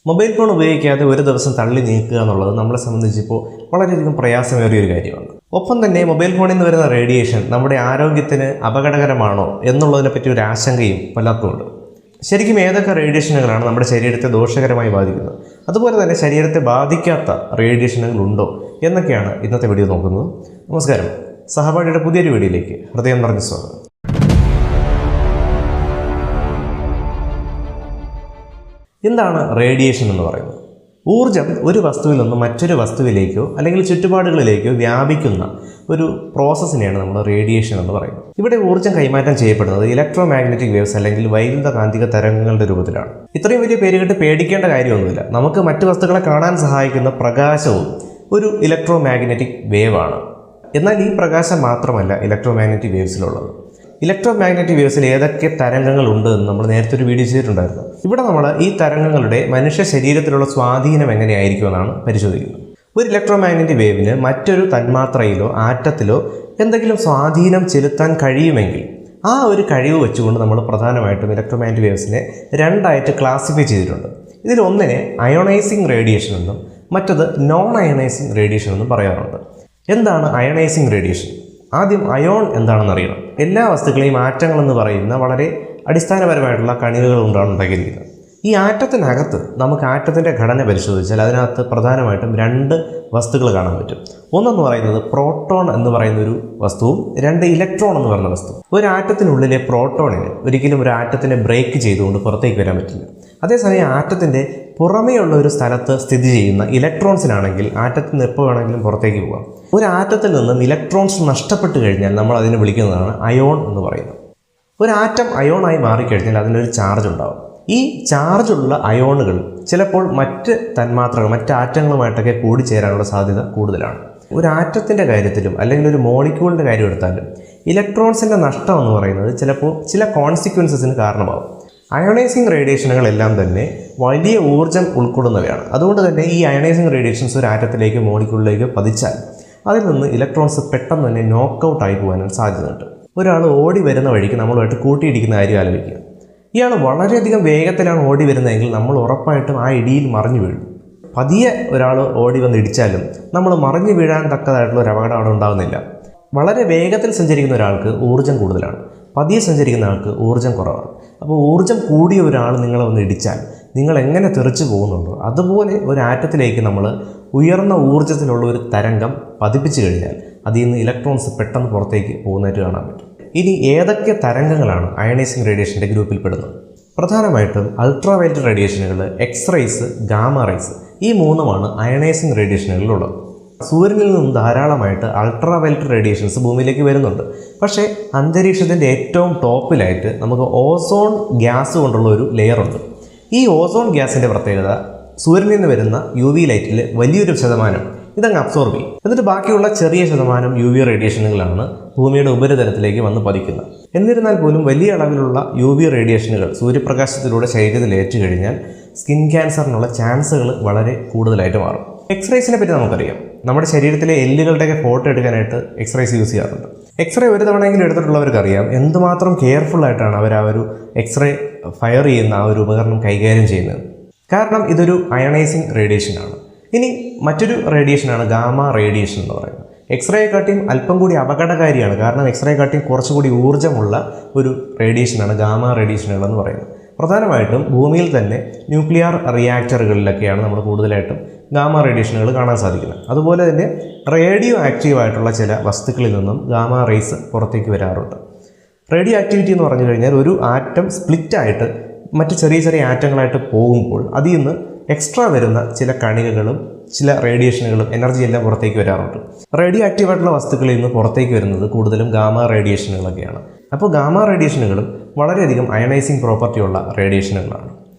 Mobile phone ഉപയോഗിക്കാതെ ഒരു ദിവസം തള്ളി നീക്കുക എന്നുള്ളത് നമ്മളെ സംബന്ധിച്ചിപ്പോൾ വളരെയധികം പ്രയാസമേറിയ ഒരു കാര്യമാണ്. ഒപ്പം തന്നെ മൊബൈൽ ഫോണിൽ നിന്ന് വരുന്ന റേഡിയേഷൻ നമ്മുടെ ആരോഗ്യത്തിന് അപകടകരമാണോ എന്നുള്ളതിനെപ്പറ്റി ഒരു ആശങ്കയും പലർക്കുമുണ്ട്. ശരിക്കും ഏതൊക്കെ റേഡിയേഷനുകളാണ് നമ്മുടെ ശരീരത്തെ ദോഷകരമായി ബാധിക്കുന്നത്, അതുപോലെ തന്നെ ശരീരത്തെ ബാധിക്കാത്ത റേഡിയേഷനുകൾ ഉണ്ടോ എന്നൊക്കെയാണ് ഇന്നത്തെ വീഡിയോ നോക്കുന്നത്. നമസ്കാരം, സഹപാഠിയുടെ പുതിയൊരു വീഡിയോയിലേക്ക് ഹൃദയം നിറഞ്ഞ സ്വാഗതം. എന്താണ് റേഡിയേഷൻ എന്ന് പറയുന്നത്? ഊർജം ഒരു വസ്തുവിൽ നിന്ന് മറ്റൊരു വസ്തുവിലേക്കോ അല്ലെങ്കിൽ ചുറ്റുപാടുകളിലേക്കോ വ്യാപിക്കുന്ന ഒരു പ്രോസസ്സിനെയാണ് നമ്മൾ റേഡിയേഷൻ എന്ന് പറയുന്നത്. ഇവിടെ ഊർജ്ജം കൈമാറ്റം ചെയ്യപ്പെടുന്നത് ഇലക്ട്രോ മാഗ്നറ്റിക് വേവ്സ് അല്ലെങ്കിൽ വൈദ്യുതകാന്തിക തരംഗങ്ങളുടെ രൂപത്തിലാണ്. ഇത്രയും വലിയ പേര് കേട്ട് പേടിക്കേണ്ട കാര്യമൊന്നുമില്ല. നമുക്ക് മറ്റു വസ്തുക്കളെ കാണാൻ സഹായിക്കുന്ന പ്രകാശവും ഒരു ഇലക്ട്രോ മാഗ്നറ്റിക് വേവ് ആണ്. എന്നാൽ ഈ പ്രകാശം മാത്രമല്ല ഇലക്ട്രോ മാഗ്നറ്റിക് വേവ്സിലുള്ളത്. ഇലക്ട്രോ മാഗ്നറ്റിക് വേവ്സിൽ ഏതൊക്കെ തരംഗങ്ങളുണ്ട് എന്ന് നമ്മൾ നേരത്തെ ഒരു വീഡിയോ ചെയ്തിട്ടുണ്ടായിരുന്നു. ഇവിടെ നമ്മൾ ഈ തരംഗങ്ങളുടെ മനുഷ്യ ശരീരത്തിലുള്ള സ്വാധീനം എങ്ങനെയായിരിക്കുമെന്നാണ് പരിശോധിക്കുന്നത്. ഒരു ഇലക്ട്രോ മാഗ്നറ്റിക് വേവിന് മറ്റൊരു തന്മാത്രയിലോ ആറ്റത്തിലോ എന്തെങ്കിലും സ്വാധീനം ചെലുത്താൻ കഴിയുമെങ്കിൽ ആ ഒരു കഴിവ് വെച്ചുകൊണ്ട് നമ്മൾ പ്രധാനമായിട്ടും ഇലക്ട്രോ മാഗ്നറ്റിക് വേവ്സിനെ രണ്ടായിട്ട് ക്ലാസിഫൈ ചെയ്തിട്ടുണ്ട്. ഇതിൽ ഒന്നിനെ അയോണൈസിങ് റേഡിയേഷൻ എന്നും മറ്റത് നോൺ അയോണൈസിങ് റേഡിയേഷൻ എന്നും പറയാറുണ്ട്. എന്താണ് അയോണൈസിങ് റേഡിയേഷൻ? ആദ്യം അയോൺ എന്താണെന്ന് അറിയണം. എല്ലാ വസ്തുക്കളെയും ആറ്റങ്ങളെന്ന് പറയുന്ന വളരെ അടിസ്ഥാനപരമായിട്ടുള്ള കണികകൾ കൊണ്ടാണ് ഉണ്ടാക്കിയിരിക്കുന്നത്. ഈ ആറ്റത്തിനകത്ത് നമുക്ക് ആറ്റത്തിൻ്റെ ഘടന പരിശോധിച്ചാൽ അതിനകത്ത് പ്രധാനമായിട്ടും രണ്ട് വസ്തുക്കൾ കാണാൻ പറ്റും. ഒന്നെന്ന് പറയുന്നത് പ്രോട്ടോൺ എന്ന് പറയുന്ന ഒരു വസ്തുവും രണ്ട് ഇലക്ട്രോൺ എന്ന് പറയുന്ന വസ്തു. ഒരു ആറ്റത്തിനുള്ളിലെ പ്രോട്ടോണിന് ഒരിക്കലും ഒരു ആറ്റത്തിനെ ബ്രേക്ക് ചെയ്തുകൊണ്ട് പുറത്തേക്ക് വരാൻ പറ്റില്ല. അതേസമയം ആറ്റത്തിൻ്റെ പുറമേയുള്ള ഒരു സ്ഥലത്ത് സ്ഥിതി ചെയ്യുന്ന ഇലക്ട്രോൺസിനാണെങ്കിൽ ആറ്റത്തിൽ നിന്ന് എപ്പോൾ വേണമെങ്കിലും പുറത്തേക്ക് പോകാം. ഒരു ആറ്റത്തിൽ നിന്നും ഇലക്ട്രോൺസ് നഷ്ടപ്പെട്ട് കഴിഞ്ഞാൽ നമ്മൾ അതിനെ വിളിക്കുന്നതാണ് അയോൺ എന്ന് പറയുന്നത്. ഒരു ആറ്റം അയോണായി മാറിക്കഴിഞ്ഞാൽ അതിനൊരു ചാർജ് ഉണ്ടാകും. ഈ ചാർജുള്ള അയോണുകൾ ചിലപ്പോൾ മറ്റ് തന്മാത്രകൾ മറ്റ് ആറ്റങ്ങളുമായിട്ടൊക്കെ കൂടിച്ചേരാനുള്ള സാധ്യത കൂടുതലാണ്. ഒരു ആറ്റത്തിൻ്റെ കാര്യത്തിലും അല്ലെങ്കിൽ ഒരു മോളിക്യൂളിൻ്റെ കാര്യം എടുത്താലും ഇലക്ട്രോൺസിൻ്റെ നഷ്ടം എന്ന് പറയുന്നത് ചിലപ്പോൾ ചില കോൺസിക്വൻസസിന് കാരണമാകും. അയോണൈസിങ് റേഡിയേഷനുകളെല്ലാം തന്നെ വലിയ ഊർജ്ജം ഉൾക്കൊള്ളുന്നവയാണ്. അതുകൊണ്ട് തന്നെ ഈ അയോണൈസിങ് റേഡിയേഷൻസ് ഒരു ആറ്റത്തിലേക്കോ മോളിക്യൂളിലേക്കോ പതിച്ചാൽ അതിൽ നിന്ന് ഇലക്ട്രോൺസ് പെട്ടെന്ന് തന്നെ നോക്കൗട്ടായി പോകാനും സാധ്യതയുണ്ട്. ഒരാൾ ഓടി വരുന്ന വഴിക്ക് നമ്മളുമായിട്ട് കൂട്ടിയിടിക്കുന്ന കാര്യം ആലോചിക്കുക. ഇയാൾ വളരെയധികം വേഗത്തിലാണ് ഓടി വരുന്നതെങ്കിൽ നമ്മൾ ഉറപ്പായിട്ടും ആ ഇടിയിൽ മറിഞ്ഞു വീഴും. പതിയെ ഒരാൾ ഓടി വന്ന് ഇടിച്ചാലും നമ്മൾ മറിഞ്ഞു വീഴാൻ തക്കതായിട്ടുള്ള ഒരു അപകടം അവിടെ ഉണ്ടാകുന്നില്ല. വളരെ വേഗത്തിൽ സഞ്ചരിക്കുന്ന ഒരാൾക്ക് ഊർജ്ജം കൂടുതലാണ്, പതിയെ സഞ്ചരിക്കുന്ന ആൾക്ക് ഊർജ്ജം കുറവാണ്. അപ്പോൾ ഊർജ്ജം കൂടിയ ഒരാൾ നിങ്ങളെ ഒന്ന് ഇടിച്ചാൽ നിങ്ങൾ എങ്ങനെ തെറിച്ച് പോകുന്നുണ്ടോ അതുപോലെ ഒരു ആറ്റത്തിലേക്ക് നമ്മൾ ഉയർന്ന ഊർജ്ജത്തിലുള്ള ഒരു തരംഗം പതിപ്പിച്ചു കഴിഞ്ഞാൽ അതിൽ നിന്ന് ഇലക്ട്രോൺസ് പെട്ടെന്ന് പുറത്തേക്ക് പോകുന്നതായിട്ട് കാണാൻ പറ്റും. ഇനി ഏതൊക്കെ തരംഗങ്ങളാണ് അയണൈസിങ് റേഡിയേഷൻ്റെ ഗ്രൂപ്പിൽ പെടുന്നത്? പ്രധാനമായിട്ടും അൾട്രാ വയലറ്റ് റേഡിയേഷനുകൾ, എക്സ്റേസ്, ഗാമ റേസ്, ഈ മൂന്നുമാണ് അയണൈസിങ് റേഡിയേഷനുകളിലുള്ളത്. സൂര്യനിൽ നിന്നും ധാരാളമായിട്ട് അൾട്രാ വയലറ്റ് റേഡിയേഷൻസ് ഭൂമിയിലേക്ക് വരുന്നുണ്ട്. പക്ഷേ അന്തരീക്ഷത്തിൻ്റെ ഏറ്റവും ടോപ്പിലായിട്ട് നമുക്ക് ഓസോൺ ഗ്യാസ് കൊണ്ടുള്ള ഒരു ലെയറുണ്ട്. ഈ ഓസോൺ ഗ്യാസിൻ്റെ പ്രത്യേകത സൂര്യനിൽ നിന്ന് വരുന്ന UV ലൈറ്റിൽ വലിയൊരു ശതമാനം ഇതങ്ങ് അബ്സോർബ് ചെയ്യും. എന്നിട്ട് ബാക്കിയുള്ള ചെറിയ ശതമാനം UV റേഡിയേഷനുകളാണ് ഭൂമിയുടെ ഉപരിതലത്തിലേക്ക് വന്ന് പതിക്കുന്നത്. എന്നിരുന്നാൽ പോലും വലിയ അളവിലുള്ള UV റേഡിയേഷനുകൾ സൂര്യപ്രകാശത്തിലൂടെ ശരീരത്തിൽ ഏറ്റു കഴിഞ്ഞാൽ സ്കിൻ ക്യാൻസറിനുള്ള ചാൻസുകൾ വളരെ കൂടുതലായിട്ട് മാറും. എക്സ്റേസിനെ പറ്റി നമുക്കറിയാം. നമ്മുടെ ശരീരത്തിലെ എല്ലുകളുടെയൊക്കെ ഫോട്ടോ എടുക്കാനായിട്ട് എക്സ്റേസ് യൂസ് ചെയ്യാറുണ്ട്. എക്സ്റേ ഒരു തവണയെങ്കിലും എടുത്തിട്ടുള്ളവർക്കറിയാം എന്തുമാത്രം കെയർഫുള്ളായിട്ടാണ് അവർ ആ ഒരു എക്സ്റേ ഫയർ ചെയ്യുന്ന ആ ഒരു ഉപകരണം കൈകാര്യം ചെയ്യുന്നത്. കാരണം ഇതൊരു അയണൈസിങ് റേഡിയേഷനാണ്. ഇനി മറ്റൊരു റേഡിയേഷനാണ് ഗാമ റേഡിയേഷൻ എന്ന് പറയുന്നത്. എക്സ്റേയെക്കാട്ടിയും അല്പം കൂടി അപകടകാരിയാണ്. കാരണം എക്സ്റേയെക്കാട്ടിയും കുറച്ചുകൂടി ഊർജ്ജമുള്ള ഒരു റേഡിയേഷനാണ് ഗാമ റേഡിയേഷനുകൾ എന്ന് പറയുന്നത്. പ്രധാനമായിട്ടും ഭൂമിയിൽ തന്നെ ന്യൂക്ലിയർ റിയാക്ടറുകളിലൊക്കെയാണ് നമ്മൾ കൂടുതലായിട്ടും ഗാമ റേഡിയേഷനുകൾ കാണാൻ സാധിക്കുന്നത്. അതുപോലെ തന്നെ റേഡിയോ ആക്റ്റീവായിട്ടുള്ള ചില വസ്തുക്കളിൽ നിന്നും ഗാമ റേസ് പുറത്തേക്ക് വരാറുണ്ട്. റേഡിയോ ആക്ടിവിറ്റി എന്ന് പറഞ്ഞു കഴിഞ്ഞാൽ ഒരു ആറ്റം സ്പ്ലിറ്റായിട്ട് മറ്റ് ചെറിയ ചെറിയ ആറ്റങ്ങളായിട്ട് പോകുമ്പോൾ അതിൽ നിന്ന് എക്സ്ട്രാ വരുന്ന ചില കണികകളും ചില റേഡിയേഷനുകളും എനർജിയെല്ലാം പുറത്തേക്ക് വരാറുണ്ട്. റേഡിയോ ആക്റ്റീവായിട്ടുള്ള വസ്തുക്കളിൽ നിന്ന് പുറത്തേക്ക് വരുന്നത് കൂടുതലും ഗാമ റേഡിയേഷനുകളൊക്കെയാണ്. അപ്പോൾ ഗാമ റേഡിയേഷനുകളും വളരെയധികം അയണൈസിങ് പ്രോപ്പർട്ടിയുള്ള റേഡിയേഷനുകളാണ്.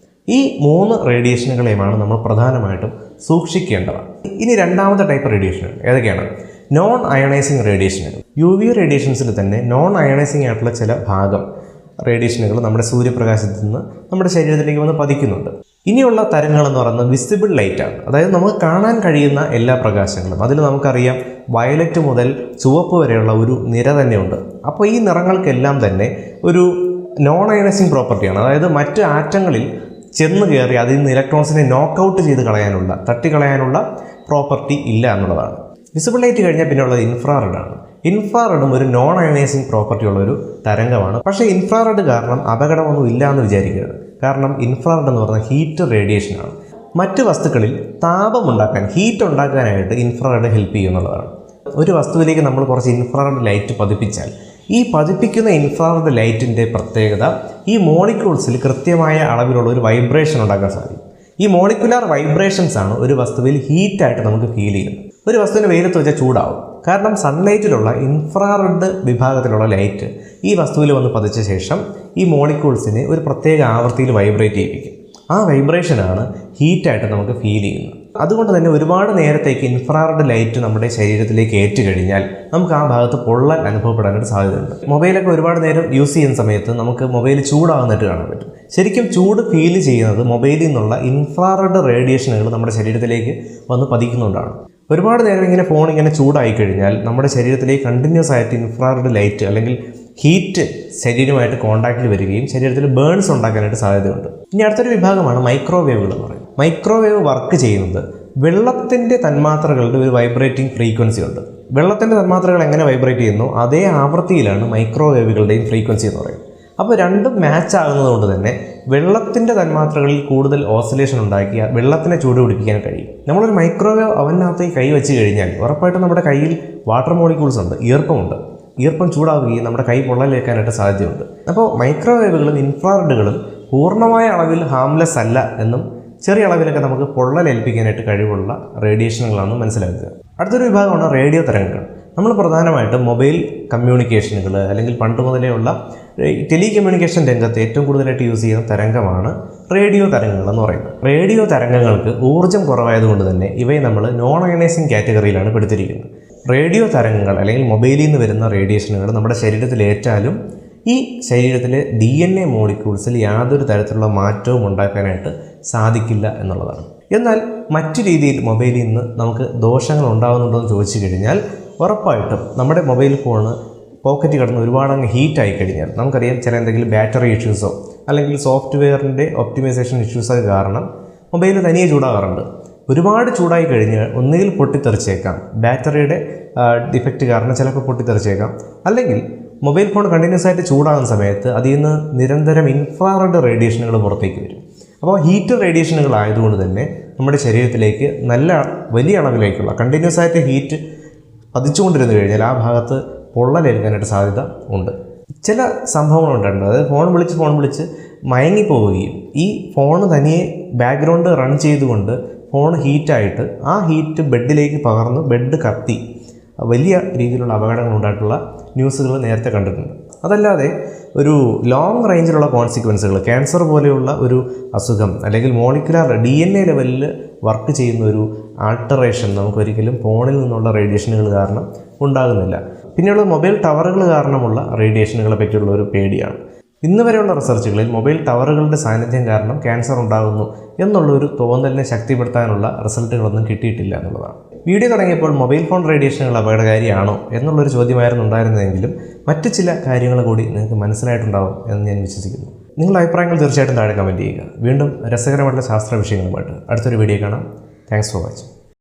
ഈ മൂന്ന് റേഡിയേഷനുകളെയുമാണ് നമ്മൾ പ്രധാനമായിട്ടും സൂക്ഷിക്കേണ്ടത്. ഇനി രണ്ടാമത്തെ ടൈപ്പ് റേഡിയേഷനുകൾ ഏതൊക്കെയാണ്? നോൺ അയണൈസിങ് റേഡിയേഷനുകൾ. UV റേഡിയേഷൻസിൽ തന്നെ നോൺ അയണൈസിങ് ആയിട്ടുള്ള ചില ഭാഗം റേഡിയേഷനുകൾ നമ്മുടെ സൂര്യപ്രകാശത്തിൽ നിന്ന് നമ്മുടെ ശരീരത്തിലേക്ക് വന്ന് പതിക്കുന്നുണ്ട്. ഇനിയുള്ള തരംഗങ്ങളെന്ന് പറയുന്നത് വിസിബിൾ ലൈറ്റാണ്. അതായത് നമുക്ക് കാണാൻ കഴിയുന്ന എല്ലാ പ്രകാശങ്ങളും. അതിൽ നമുക്കറിയാം വയലറ്റ് മുതൽ ചുവപ്പ് വരെയുള്ള ഒരു നിര തന്നെയുണ്ട്. അപ്പോൾ ഈ നിറങ്ങൾക്കെല്ലാം തന്നെ ഒരു നോൺ അയണൈസിങ് പ്രോപ്പർട്ടിയാണ്. അതായത് മറ്റ് ആറ്റങ്ങളിൽ ചെന്ന് കയറി അതിൽ നിന്ന് ഇലക്ട്രോൺസിനെ നോക്കൗട്ട് ചെയ്ത് കളയാനുള്ള തട്ടിക്കളയാനുള്ള പ്രോപ്പർട്ടി ഇല്ല എന്നുള്ളതാണ്. വിസിബിൾ ലൈറ്റ് കഴിഞ്ഞാൽ പിന്നെ ഉള്ളത് ഇൻഫ്രാറെഡ് ആണ്. ഇൻഫ്രാറെഡും ഒരു നോൺ അയണൈസിങ് പ്രോപ്പർട്ടി ഉള്ള ഒരു തരംഗമാണ്. പക്ഷേ ഇൻഫ്രാറെഡ് കാരണം അപകടമൊന്നും ഇല്ല എന്ന് വിചാരിക്കരുത്. കാരണം ഇൻഫ്രാറെഡ് എന്ന് പറഞ്ഞാൽ ഹീറ്റ് റേഡിയേഷനാണ്. മറ്റ് വസ്തുക്കളിൽ താപമുണ്ടാക്കാൻ, ഹീറ്റ് ഉണ്ടാക്കാനായിട്ട് ഇൻഫ്രാറെഡ് ഹെൽപ്പ് ചെയ്യുന്നുള്ളതാണ്. ഒരു വസ്തുവിലേക്ക് നമ്മൾ കുറച്ച് ഇൻഫ്രാറെഡ് ലൈറ്റ് പതിപ്പിച്ചാൽ ഈ പതിപ്പിക്കുന്ന ഇൻഫ്രാറെഡ് ലൈറ്റിൻ്റെ പ്രത്യേകത ഈ മോളിക്യൂൾസിൽ കൃത്യമായ അളവിലുള്ള ഒരു വൈബ്രേഷൻ ഉണ്ടാക്കാൻ സാധിക്കും. ഈ മോളിക്കുലാർ വൈബ്രേഷൻസ് ആണ് ഒരു വസ്തുവിൽ ഹീറ്റായിട്ട് നമുക്ക് ഫീൽ ചെയ്യുന്നത്. ഒരു വസ്തുവിന് വെയിലത്ത് വെച്ചാൽ ചൂടാവും. കാരണം സൺലൈറ്റിലുള്ള ഇൻഫ്രാറെഡ് വിഭാഗത്തിലുള്ള ലൈറ്റ് ഈ വസ്തുവിൽ വന്ന് പതിച്ച ശേഷം ഈ മോളിക്യൂൾസിനെ ഒരു പ്രത്യേക ആവൃത്തിയിൽ വൈബ്രേറ്റ് ചെയ്യിപ്പിക്കും. ആ വൈബ്രേഷനാണ് ഹീറ്റായിട്ട് നമുക്ക് ഫീൽ ചെയ്യുന്നത്. അതുകൊണ്ട് തന്നെ ഒരുപാട് നേരത്തേക്ക് ഇൻഫ്രാറെഡ് ലൈറ്റ് നമ്മുടെ ശരീരത്തിലേക്ക് ഏറ്റുകഴിഞ്ഞാൽ നമുക്ക് ആ ഭാഗത്ത് പൊള്ളൽ അനുഭവപ്പെടാനായിട്ട് സാധ്യതയുണ്ട്. മൊബൈലൊക്കെ ഒരുപാട് നേരം യൂസ് ചെയ്യുന്ന സമയത്ത് നമുക്ക് മൊബൈൽ ചൂടാകുന്നിട്ട് കാണാൻ പറ്റും. ശരിക്കും ചൂട് ഫീൽ ചെയ്യുന്നത് മൊബൈലിൽ നിന്നുള്ള ഇൻഫ്രാറെഡ് റേഡിയേഷനുകൾ നമ്മുടെ ശരീരത്തിലേക്ക് വന്ന് പതിക്കുന്നുകൊണ്ടാണ്. ഒരുപാട് നേരം ഇങ്ങനെ ഫോൺ ഇങ്ങനെ ചൂടായി കഴിഞ്ഞാൽ നമ്മുടെ ശരീരത്തിലേക്ക് കണ്ടിന്യൂസ് ആയിട്ട് ഇൻഫ്രാറെഡ് ലൈറ്റ് അല്ലെങ്കിൽ ഹീറ്റ് ശരീരമായിട്ട് കോൺടാക്റ്റിൽ വരികയും ശരീരത്തിൽ ബേൺസ് ഉണ്ടാക്കാനായിട്ട് സാധ്യതയുണ്ട്. ഇനി അടുത്തൊരു വിഭാഗമാണ് മൈക്രോവേവുകൾ എന്ന് പറയുന്നത്. മൈക്രോവേവ് വർക്ക് ചെയ്യുന്നത് വെള്ളത്തിൻ്റെ തന്മാത്രകളുടെ ഒരു വൈബ്രേറ്റിംഗ് ഫ്രീക്വൻസി ഉണ്ട്. വെള്ളത്തിൻ്റെ തന്മാത്രകൾ എങ്ങനെ വൈബ്രേറ്റ് ചെയ്യുന്നു അതേ ആവൃത്തിയിലാണ് മൈക്രോവേവുകളുടെയും ഫ്രീക്വൻസി എന്ന് പറയുന്നത്. അപ്പോൾ രണ്ടും മാച്ച് ആകുന്നത് കൊണ്ട് തന്നെ വെള്ളത്തിൻ്റെ തന്മാത്രകളിൽ കൂടുതൽ ഓസിലേഷൻ ഉണ്ടാക്കി വെള്ളത്തിനെ ചൂട് പിടിപ്പിക്കാൻ കഴിയും. നമ്മളൊരു മൈക്രോവേവ് അവനകത്തേക്ക് കൈ വെച്ച് കഴിഞ്ഞാൽ ഉറപ്പായിട്ടും നമ്മുടെ കയ്യിൽ വാട്ടർ മോളിക്യൂൾസ് ഉണ്ട്, ഈർപ്പമുണ്ട്. ഈർപ്പം ചൂടാവുകയും നമ്മുടെ കൈ പൊള്ളലേക്കാനായിട്ട് സാധ്യതയുണ്ട്. അപ്പോൾ മൈക്രോവേവുകളും ഇൻഫ്രാറെഡുകളും പൂർണ്ണമായ അളവിൽ ഹാംലെസ് അല്ല എന്നും ചെറിയ അളവിലൊക്കെ നമുക്ക് പൊള്ളലേൽപ്പിക്കാനായിട്ട് കഴിവുള്ള റേഡിയേഷനുകളാണെന്ന് മനസ്സിലാക്കുക. അടുത്തൊരു വിഭാഗമാണ് റേഡിയോ തരംഗങ്ങൾ. നമ്മൾ പ്രധാനമായിട്ടും മൊബൈൽ കമ്മ്യൂണിക്കേഷനുകൾ അല്ലെങ്കിൽ പണ്ട് മുതലേ ഉള്ള ടെലി കമ്മ്യൂണിക്കേഷൻ രംഗത്ത് ഏറ്റവും കൂടുതലായിട്ട് യൂസ് ചെയ്യുന്ന തരംഗമാണ് റേഡിയോ തരംഗങ്ങൾ എന്ന് പറയുന്നത്. റേഡിയോ തരംഗങ്ങൾക്ക് ഊർജ്ജം കുറവായതുകൊണ്ട് തന്നെ ഇവയെ നമ്മൾ നോൺ അയണൈസിങ് കാറ്റഗറിയിലാണ് പെടുത്തിയിരിക്കുന്നത്. റേഡിയോ തരംഗങ്ങൾ അല്ലെങ്കിൽ മൊബൈലിൽ നിന്ന് വരുന്ന റേഡിയേഷനുകൾ നമ്മുടെ ശരീരത്തിലേറ്റാലും ഈ ശരീരത്തിലെ DNA മോളിക്യൂൾസിൽ യാതൊരു തരത്തിലുള്ള മാറ്റവും ഉണ്ടാക്കാനായിട്ട് സാധിക്കില്ല എന്നുള്ളതാണ്. എന്നാൽ മറ്റു രീതിയിൽ മൊബൈലിൽ നിന്ന് നമുക്ക് ദോഷങ്ങൾ ഉണ്ടാകുന്നുണ്ടോ എന്ന് ചോദിച്ചു കഴിഞ്ഞാൽ ഉറപ്പായിട്ടും നമ്മുടെ മൊബൈൽ ഫോണ് പോക്കറ്റ് കിടന്ന് ഒരുപാട് അങ്ങ് ഹീറ്റായി കഴിഞ്ഞാൽ നമുക്കറിയാം ചില എന്തെങ്കിലും ബാറ്ററി ഇഷ്യൂസോ അല്ലെങ്കിൽ സോഫ്റ്റ്വെയറിൻ്റെ ഒപ്റ്റിമൈസേഷൻ ഇഷ്യൂസൊക്കെ കാരണം മൊബൈൽ തനിയെ ചൂടാകാറുണ്ട്. ഒരുപാട് ചൂടായി കഴിഞ്ഞാൽ ഒന്നുകിൽ പൊട്ടിത്തെറിച്ചേക്കാം, ബാറ്ററിയുടെ ഡിഫക്റ്റ് കാരണം ചിലപ്പോൾ പൊട്ടിത്തെറിച്ചേക്കാം, അല്ലെങ്കിൽ മൊബൈൽ ഫോൺ കണ്ടിന്യൂസ് ആയിട്ട് ചൂടാകുന്ന സമയത്ത് അതിൽ നിന്ന് നിരന്തരം ഇൻഫ്രാറെഡ് റേഡിയേഷനുകൾ പുറത്തേക്ക് വരും. അപ്പോൾ ഹീറ്റ് റേഡിയേഷനുകൾ ആയതുകൊണ്ട് തന്നെ നമ്മുടെ ശരീരത്തിലേക്ക് നല്ല വലിയ അളവിലേക്കുള്ള കണ്ടിന്യൂസ് ആയിട്ട് ഹീറ്റ് പതിച്ചുകൊണ്ടിരുന്നു കഴിഞ്ഞാൽ ആ ഭാഗത്ത് പൊള്ളലേൽക്കാനായിട്ട് സാധ്യത ഉണ്ട്. ചില സംഭവങ്ങളുണ്ടായിട്ടുണ്ട്. അതായത് ഫോൺ വിളിച്ച് മയങ്ങിപ്പോവുകയും ഈ ഫോൺ തനിയെ ബാക്ക്ഗ്രൗണ്ട് റൺ ചെയ്തുകൊണ്ട് ഫോൺ ഹീറ്റായിട്ട് ആ ഹീറ്റ് ബെഡിലേക്ക് പകർന്ന് ബെഡ് കത്തി വലിയ രീതിയിലുള്ള അപകടങ്ങൾ ഉണ്ടായിട്ടുള്ള ന്യൂസുകൾ നേരത്തെ കണ്ടിട്ടുണ്ട്. അതല്ലാതെ ഒരു ലോങ് റേഞ്ചിലുള്ള കോൺസിക്വൻസുകൾ, ക്യാൻസർ പോലെയുള്ള ഒരു അസുഖം അല്ലെങ്കിൽ മോളിക്കുലാർ DNA ലെവലിൽ വർക്ക് ചെയ്യുന്ന ഒരു ആൾട്ടറേഷൻ നമുക്കൊരിക്കലും ഫോണിൽ നിന്നുള്ള റേഡിയേഷനുകൾ കാരണം ഉണ്ടാകുന്നില്ല. പിന്നെയുള്ള മൊബൈൽ ടവറുകൾ കാരണമുള്ള റേഡിയേഷനുകളെ പറ്റിയുള്ള ഒരു പേടിയാണ്. ഇന്ന് വരെയുള്ള റിസർച്ചുകളിൽ മൊബൈൽ ടവറുകളുടെ സാന്നിധ്യം കാരണം ക്യാൻസർ ഉണ്ടാകുന്നു എന്നുള്ളൊരു തോന്നലിനെ ശക്തിപ്പെടുത്താനുള്ള റിസൾട്ടുകളൊന്നും കിട്ടിയിട്ടില്ല എന്നുള്ളതാണ്. വീഡിയോ തുടങ്ങിയപ്പോൾ മൊബൈൽ ഫോൺ റേഡിയേഷനുകൾ അപകടകാരിയാണോ എന്നുള്ളൊരു ചോദ്യമായിരുന്നു ഉണ്ടായിരുന്നതെങ്കിലും മറ്റു ചില കാര്യങ്ങൾ കൂടി നിങ്ങൾക്ക് മനസ്സിലായിട്ടുണ്ടാവും എന്ന് ഞാൻ വിശ്വസിക്കുന്നു. നിങ്ങളുടെ അഭിപ്രായങ്ങൾ തീർച്ചയായിട്ടും താഴെ കമൻറ്റ് ചെയ്യുക. വീണ്ടും രസകരമായിട്ടുള്ള ശാസ്ത്ര വിഷയങ്ങളുമായിട്ട് അടുത്തൊരു വീഡിയോ കാണാം. Thanks for watching.